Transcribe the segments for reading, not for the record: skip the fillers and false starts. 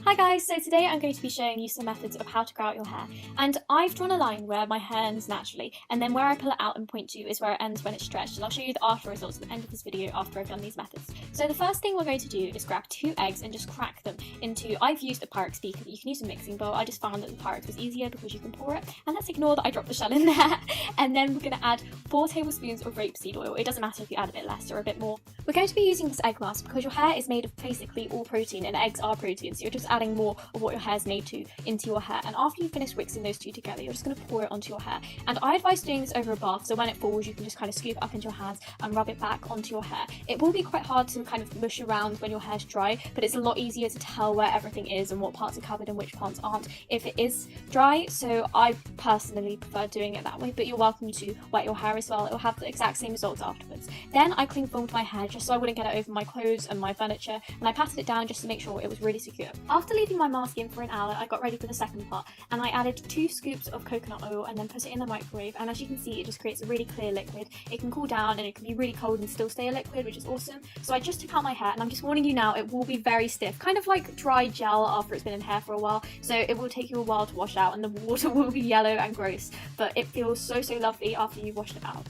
Hi guys, so today I'm going to be showing you some methods of how to grow out your hair. And I've drawn a line where my hair ends naturally, and then where I pull it out and point to is where it ends when it's stretched, and I'll show you the after results at the end of this video after I've done these methods. So the first thing we're going to do is grab 2 eggs and just crack them into, I've used a Pyrex beaker, but you can use a mixing bowl. I just found that the Pyrex was easier because you can pour it, and let's ignore that I dropped the shell in there. And then we're going to add 4 tablespoons of rapeseed oil. It doesn't matter if you add a bit less or a bit more. We're going to be using this egg mask because your hair is made of basically all protein, and eggs are protein, so you're just adding more of what your hair is made to into your hair. And after you finish mixing those two together, you're just going to pour it onto your hair. And I advise doing this over a bath, so when it falls you can just kind of scoop it up into your hands and rub it back onto your hair. It will be quite hard to kind of mush around when your hair's dry, but it's a lot easier to tell where everything is and what parts are covered and which parts aren't if it is dry. So I personally prefer doing it that way, but you're welcome to wet your hair as well. It will have the exact same results afterwards. Then I cling filmed my hair just so I wouldn't get it over my clothes and my furniture, and I patted it down just to make sure it was really secure. After leaving my mask in for an hour, I got ready for the second part, and I added 2 scoops of coconut oil and then put it in the microwave, and as you can see it just creates a really clear liquid. It can cool down and it can be really cold and still stay a liquid, which is awesome. So I just took out my hair, and I'm just warning you now, it will be very stiff, kind of like dry gel after it's been in hair for a while, so it will take you a while to wash out and the water will be yellow and gross, but it feels so lovely after you've washed it out.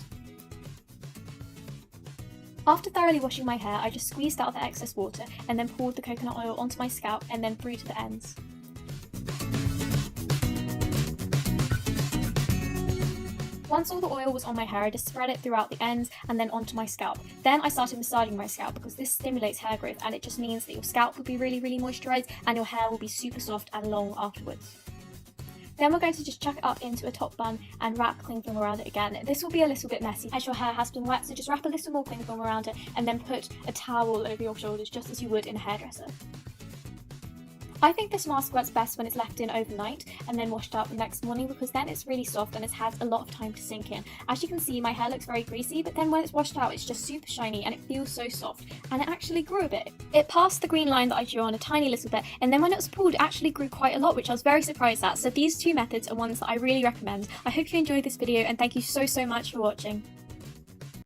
After thoroughly washing my hair, I just squeezed out the excess water and then poured the coconut oil onto my scalp and then through to the ends. Once all the oil was on my hair, I just spread it throughout the ends and then onto my scalp. Then I started massaging my scalp because this stimulates hair growth, and it just means that your scalp will be really moisturised and your hair will be super soft and long afterwards. Then we're going to just chuck it up into a top bun and wrap cling film around it again. This will be a little bit messy as your hair has been wet, so just wrap a little more cling film around it and then put a towel over your shoulders just as you would in a hairdresser. I think this mask works best when it's left in overnight and then washed out the next morning, because then it's really soft and it's had a lot of time to sink in. As you can see, my hair looks very greasy, but then when it's washed out it's just super shiny and it feels so soft, and it actually grew a bit. It passed the green line that I drew on a tiny little bit, and then when it was pulled it actually grew quite a lot, which I was very surprised at. So these 2 methods are ones that I really recommend. I hope you enjoyed this video, and thank you so much for watching.